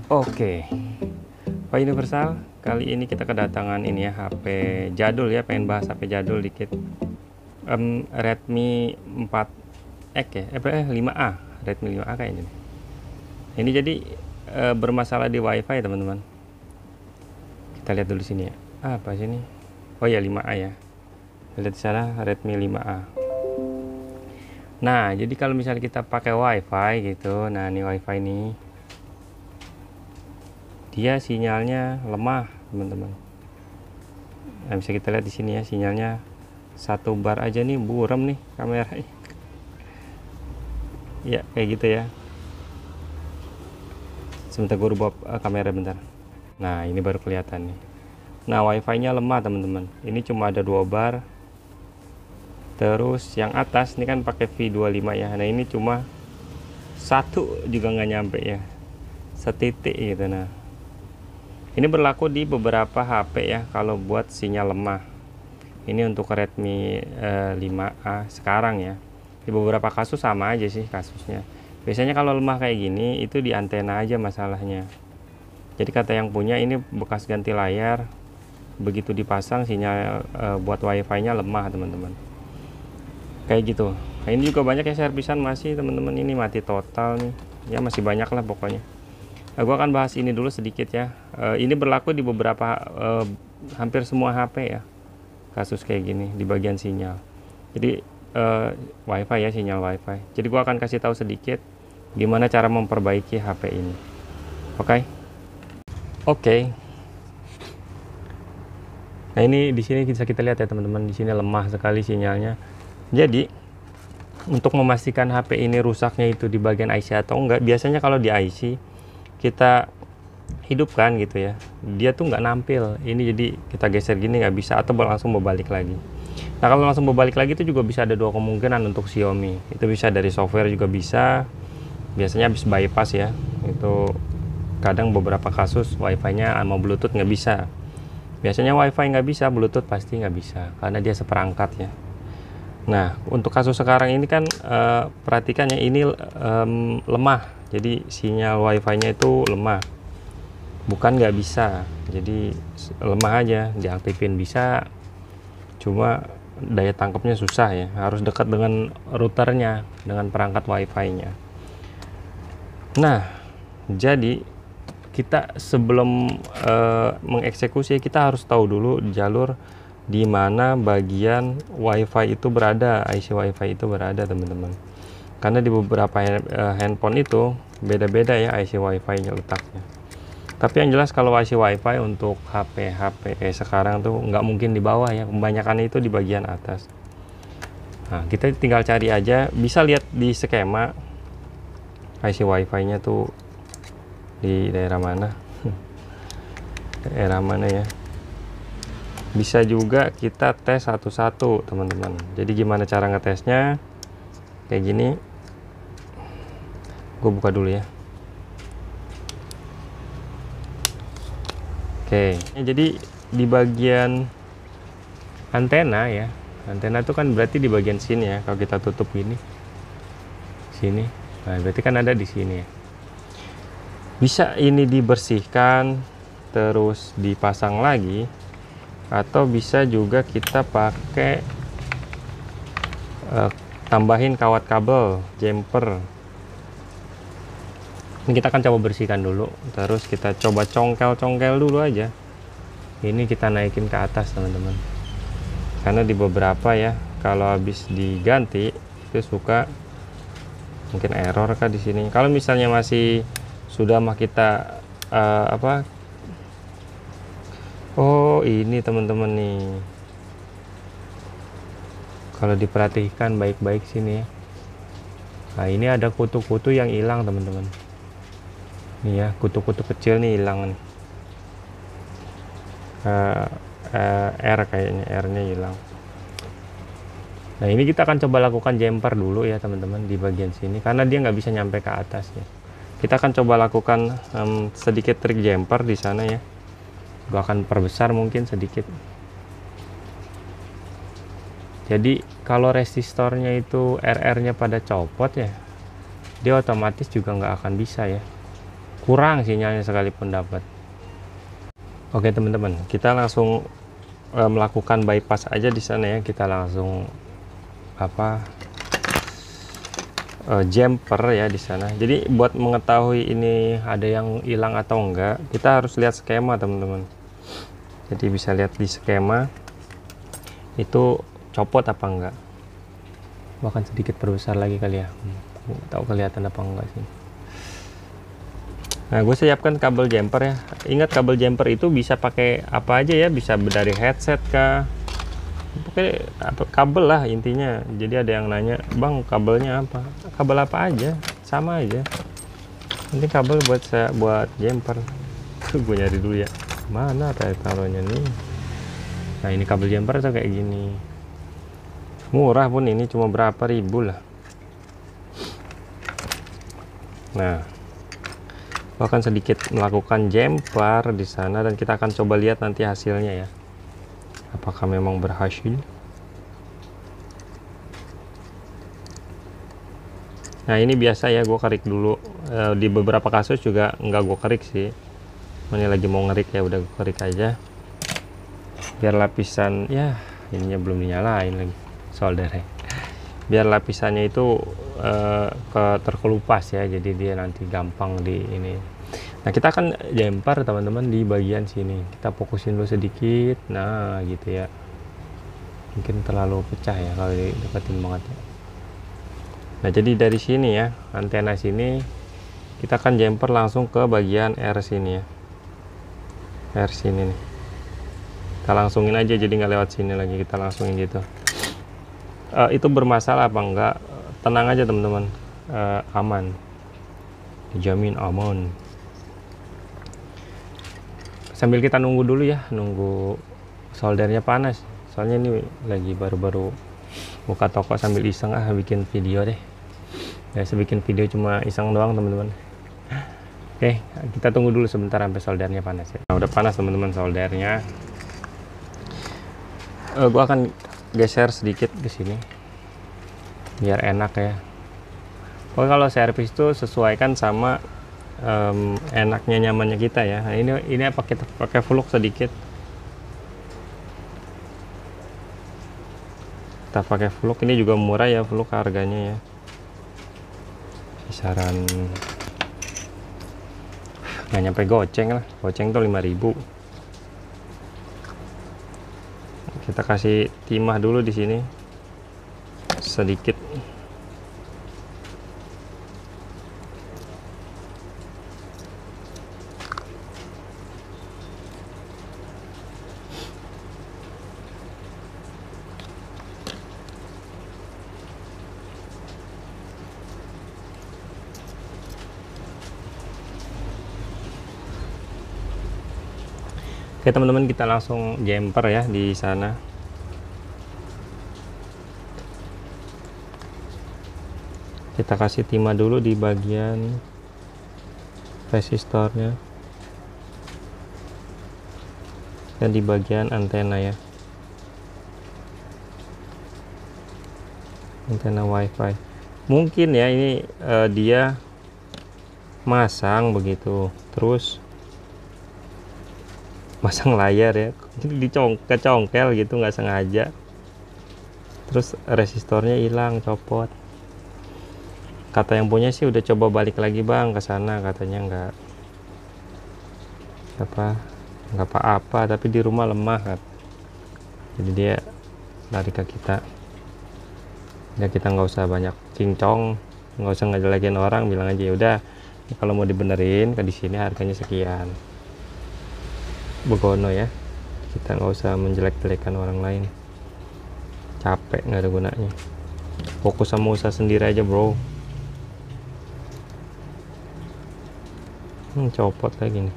Oke, Pak Universal, kali ini kita kedatangan ini ya, HP jadul ya, pengen bahas HP jadul dikit. Redmi 4X ya, 5A, Redmi 5A kayaknya. Ini jadi bermasalah di WiFi teman-teman. Kita lihat dulu sini ya. Apa sini? Oh ya 5A ya. Kita lihat di sana Redmi 5A. Nah, jadi kalau misalnya kita pakai WiFi gitu, nah ini WiFi nih. Dia sinyalnya lemah teman-teman. Nah, bisa kita lihat di sini ya, sinyalnya 1 bar aja nih buram nih kamera. Ya kayak gitu ya. Sebentar gue rubah kamera bentar. Nah ini baru kelihatan nih. Nah WiFi nya lemah teman-teman, ini cuma ada 2 bar. Terus yang atas ini kan pakai V25 ya. Nah ini cuma 1 juga nggak nyampe ya, setitik gitu. Nah ini berlaku di beberapa HP ya, kalau buat sinyal lemah. Ini untuk Redmi 5A sekarang ya. Di beberapa kasus sama aja sih kasusnya. Biasanya kalau lemah kayak gini itu di antena aja masalahnya. Jadi kata yang punya ini bekas ganti layar, begitu dipasang sinyal buat WiFi nya lemah teman-teman. Kayak gitu. Nah, ini juga banyak yang servisan masih teman-teman, ini mati total nih. Ya masih banyak lah pokoknya. Nah, gua akan bahas ini dulu sedikit ya. Ini berlaku di beberapa hampir semua HP ya. Kasus kayak gini di bagian sinyal. Jadi WiFi ya, sinyal WiFi. Jadi gua akan kasih tahu sedikit gimana cara memperbaiki HP ini. Oke. Nah, ini di sini bisa kita lihat ya teman-teman, di sini lemah sekali sinyalnya. Jadi untuk memastikan HP ini rusaknya itu di bagian IC atau enggak, biasanya kalau di IC kita hidupkan gitu ya, dia tuh nggak nampil. Ini jadi kita geser gini nggak bisa, atau langsung berbalik lagi. Nah kalau langsung berbalik lagi itu juga bisa ada 2 kemungkinan untuk Xiaomi. Itu bisa dari software juga bisa, biasanya habis bypass ya. Itu kadang beberapa kasus WiFi nya sama Bluetooth nggak bisa. Biasanya WiFi nggak bisa, Bluetooth pasti nggak bisa karena dia seperangkat ya. Nah untuk kasus sekarang ini kan perhatikan ya, ini lemah. Jadi sinyal WiFi nya itu lemah, bukan nggak bisa. Jadi lemah aja, diaktifin bisa, cuma daya tangkapnya susah ya, harus dekat dengan routernya, dengan perangkat WiFi nya. Nah jadi kita sebelum mengeksekusi, kita harus tahu dulu jalur di mana bagian WiFi itu berada, IC WiFi itu berada teman-teman. Karena di beberapa handphone itu beda-beda ya IC WiFi nya letaknya. Tapi yang jelas kalau IC WiFi untuk HP sekarang tuh nggak mungkin di bawah ya, kebanyakan itu di bagian atas. Nah kita tinggal cari aja, bisa lihat di skema IC WiFi nya tuh di daerah mana. Daerah mana ya. Bisa juga kita tes satu-satu teman-teman. Jadi gimana cara ngetesnya? Kayak gini. Gue buka dulu ya. Oke, jadi di bagian antena ya. Antena itu kan berarti di bagian sini ya. Kalau kita tutup gini, sini. Nah, berarti kan ada di sini ya. Bisa ini dibersihkan terus dipasang lagi, atau bisa juga kita pakai tambahin kawat kabel jumper. Ini kita akan coba bersihkan dulu, terus kita coba congkel dulu aja. Ini kita naikin ke atas teman-teman, karena di beberapa ya kalau habis diganti itu suka mungkin error kah di sini. Kalau misalnya masih sudah mah kita oh ini teman-teman nih, kalau diperhatikan baik-baik sini ya. Nah ini ada kutu-kutu yang hilang teman-teman. Nih ya, kutu-kutu kecil nih hilang nih. R kayaknya, R-nya hilang. Nah ini kita akan coba lakukan jumper dulu ya teman-teman di bagian sini, karena dia nggak bisa nyampe ke atas ya. Kita akan coba lakukan sedikit trik jumper di sana ya. Gua akan perbesar mungkin sedikit. Jadi kalau resistornya itu RR-nya pada copot ya, dia otomatis juga nggak akan bisa ya. kurang sinyalnya sekalipun dapat. Oke teman-teman, kita langsung melakukan bypass aja di sana ya. Kita langsung jumper ya di sana. Jadi buat mengetahui ini ada yang hilang atau enggak, kita harus lihat skema teman-teman. Jadi bisa lihat di skema itu copot apa enggak. Bahkan sedikit perbesar lagi kali ya. Tahu kelihatan apa enggak sih. Nah, gue siapkan kabel jumper ya. Ingat kabel jumper itu bisa pakai apa aja ya, bisa dari headset kah, pokoknya kabel lah intinya. Jadi ada yang nanya, bang kabelnya apa? Kabel apa aja, sama aja. Ini kabel buat jumper. Gue nyari dulu ya. Mana taruhnya nih? Nah ini kabel jumper tuh kayak gini. Murah pun ini, cuma berapa ribu lah. Nah, akan sedikit melakukan jumper di sana dan kita akan coba lihat nanti hasilnya ya. Apakah memang berhasil? Nah ini biasa ya, gue kerik dulu. Di beberapa kasus juga nggak gue kerik sih. Ini lagi mau ngerik ya, udah gue kerik aja. Biar lapisan ya, ininya belum dinyalain lagi soldernya. Biar lapisannya itu terkelupas ya, jadi dia nanti gampang di ini. Nah kita akan jumper teman-teman di bagian sini. Kita fokusin dulu sedikit. Nah gitu ya, mungkin terlalu pecah ya kalau deketin banget ya. Nah jadi dari sini ya, antena sini kita akan jumper langsung ke bagian R sini ya. R sini nih, kita langsungin aja, jadi nggak lewat sini lagi, kita langsungin gitu. Itu bermasalah apa enggak, tenang aja teman-teman, aman, dijamin aman. Sambil kita nunggu dulu ya, nunggu soldernya panas. Soalnya ini lagi baru-baru buka toko sambil iseng bikin video deh. Ya saya bikin video cuma iseng doang teman-teman. Oke, kita tunggu dulu sebentar sampai soldernya panas ya. Nah, udah panas teman-teman soldernya. Gua akan geser sedikit ke sini biar enak ya. Pokoknya kalau servis itu sesuaikan sama enaknya nyamannya kita ya. Nah, ini pakai flux sedikit. Kita pakai flux, ini juga murah ya flux harganya ya. Kisaran nggak nyampe goceng lah, goceng tuh 5.000. Kita kasih timah dulu di sini sedikit. Oke teman-teman, kita langsung jumper ya di sana. Kita kasih timah dulu di bagian resistornya dan di bagian antena ya, antena wifi. Mungkin ya ini dia masang begitu, terus masang layar ya, kecongkel gitu nggak sengaja, terus resistornya hilang, copot. Kata yang punya sih udah coba balik lagi bang ke sana, katanya nggak apa-apa, tapi di rumah lemah kan. Jadi dia lari ke kita ya, kita nggak usah banyak cincong, nggak usah ngejelekin orang, bilang aja ya udah kalau mau dibenerin ke di sini harganya sekian, begono ya. Kita nggak usah menjelek-jelekan orang lain, capek nggak ada gunanya. Fokus sama usaha sendiri aja bro. Copot lagi nih.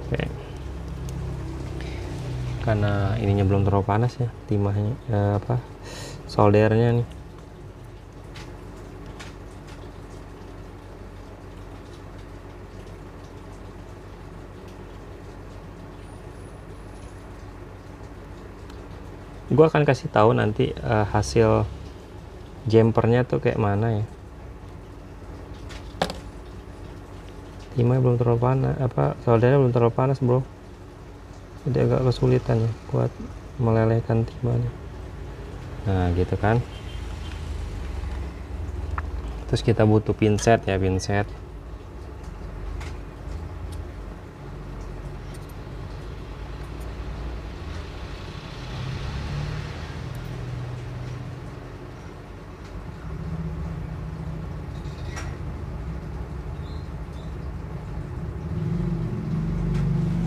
Oke, karena ininya belum terlalu panas ya timahnya, soldernya nih. Gue akan kasih tahu nanti hasil jumpernya tuh kayak mana ya. timahnya belum terlalu panas, soldernya belum terlalu panas bro, jadi agak kesulitan ya buat melelehkan timahnya. Nah gitu kan. Terus kita butuh pinset ya, pinset.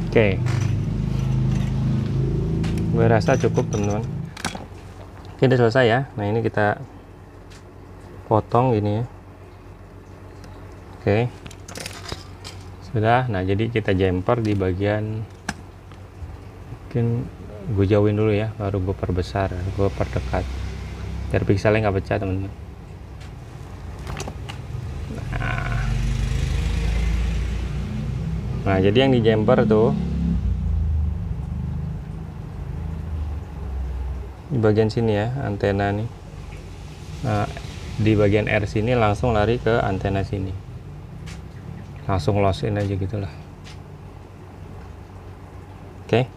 Oke, gue rasa cukup teman-teman. Oke, udah selesai ya. Nah ini kita potong gini ya. Oke, sudah. Nah jadi kita jumper di bagian, mungkin gue jauhin dulu ya, baru gue perbesar, gue perdekat biar pikselnya nggak pecah teman-teman. Nah jadi yang di jumper tuh di bagian sini ya, antena nih. Nah di bagian R sini langsung lari ke antena sini, langsung losin aja gitulah. Oke.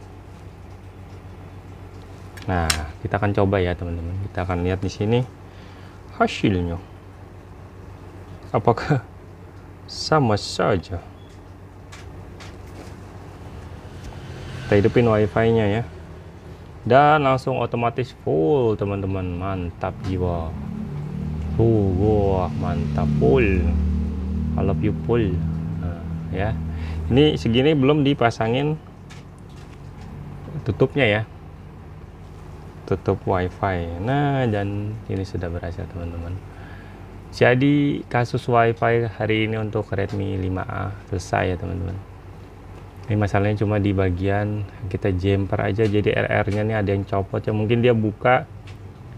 Nah kita akan coba ya teman-teman, kita akan lihat di sini hasilnya apakah sama saja. Kita hidupin wifi nya ya, dan langsung otomatis full teman-teman. Mantap jiwa. Wah mantap, full. I love you full. Nah, ya ini segini belum dipasangin tutupnya ya, tutup wifi. Nah dan ini sudah berhasil teman-teman. Jadi kasus wifi hari ini untuk Redmi 5A selesai ya teman-teman. Ini masalahnya cuma di bagian kita jumper aja, jadi RR nya nih ada yang copot ya, mungkin dia buka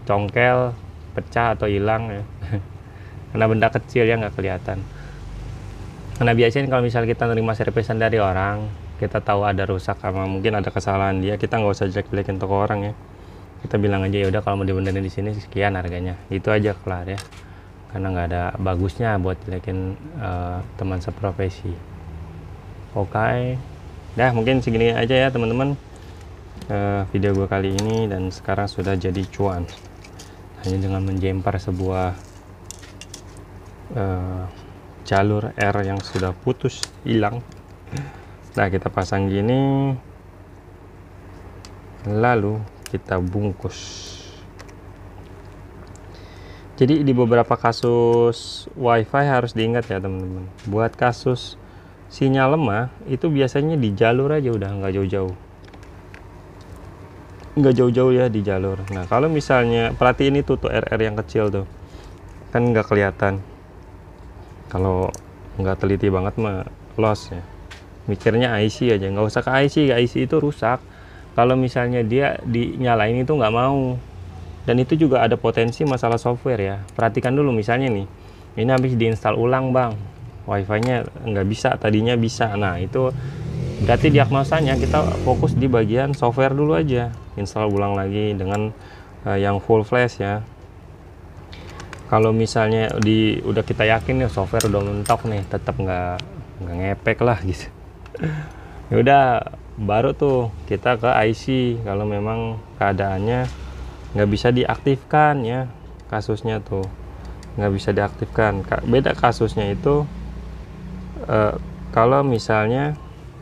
congkel, pecah atau hilang ya. Karena benda kecil ya, nggak kelihatan. Karena biasanya kalau misalnya kita nerima servisan dari orang, kita tahu ada rusak sama mungkin ada kesalahan dia, kita nggak usah jelek-jelekin toko orang ya, kita bilang aja ya udah kalau mau dibenerin di sini sekian harganya, itu aja kelar ya. Karena nggak ada bagusnya buat jelekin teman seprofesi. Oke. Dah mungkin segini aja ya teman-teman video gue kali ini, dan sekarang sudah jadi cuan hanya dengan menjempar sebuah jalur R yang sudah putus hilang. Nah kita pasang gini, lalu kita bungkus. Jadi di beberapa kasus wifi harus diingat ya teman-teman, buat kasus sinyal lemah itu biasanya di jalur aja, udah nggak jauh-jauh ya di jalur. Nah kalau misalnya perhatiin itu tuh RR yang kecil tuh kan nggak kelihatan, kalau nggak teliti banget mah loss ya, mikirnya IC aja, nggak usah ke IC itu rusak. Kalau misalnya dia dinyalain itu nggak mau, dan itu juga ada potensi masalah software ya. Perhatikan dulu misalnya nih, ini habis diinstal ulang bang, wifi-nya nggak bisa, tadinya bisa. Nah itu berarti diagnosanya kita fokus di bagian software dulu aja, install ulang lagi dengan yang full flash ya. Kalau misalnya udah kita yakin nih software udah mentok nih, tetap nggak ngepek lah gitu. Ya udah baru tuh kita ke IC kalau memang keadaannya nggak bisa diaktifkan ya, kasusnya tuh nggak bisa diaktifkan. Beda kasusnya itu kalau misalnya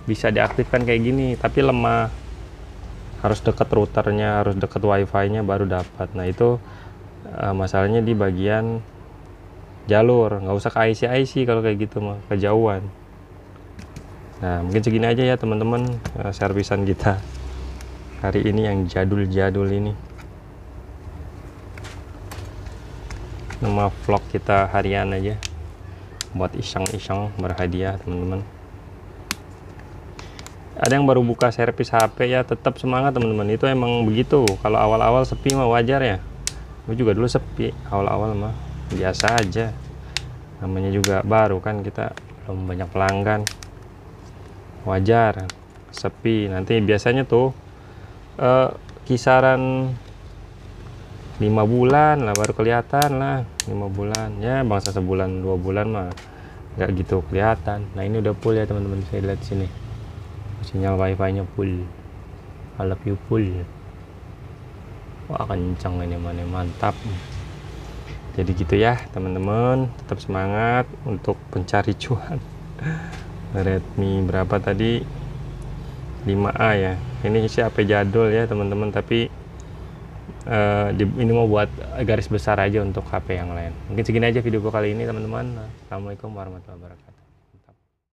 bisa diaktifkan kayak gini tapi lemah, harus deket routernya, harus deket wifi nya baru dapat. Nah itu masalahnya di bagian jalur, nggak usah ke IC kalau kayak gitu mah kejauhan. Nah mungkin segini aja ya teman-teman servisan kita hari ini yang jadul-jadul ini, nama vlog kita harian aja buat iseng-iseng berhadiah teman-teman. Ada yang baru buka servis HP ya, tetap semangat teman-teman, itu emang begitu. Kalau awal-awal sepi mah wajar ya, gue juga dulu sepi awal-awal mah biasa aja, namanya juga baru kan, kita belum banyak pelanggan, wajar sepi. Nanti biasanya tuh kisaran 5 bulan lah baru kelihatan lah, 5 bulan ya, bangsa sebulan 2 bulan mah nggak gitu kelihatan. Nah ini udah full ya teman-teman, bisa lihat sini sinyal wifi nya full. I love you full. Wah kencang ini, mana mantap. Jadi gitu ya teman-teman, tetap semangat untuk pencari cuan. Redmi berapa tadi, 5A ya. Ini sih HP jadul ya teman-teman, tapi ini mau buat garis besar aja untuk HP yang lain. Mungkin segini aja video kali ini teman-teman. Assalamualaikum warahmatullahi wabarakatuh.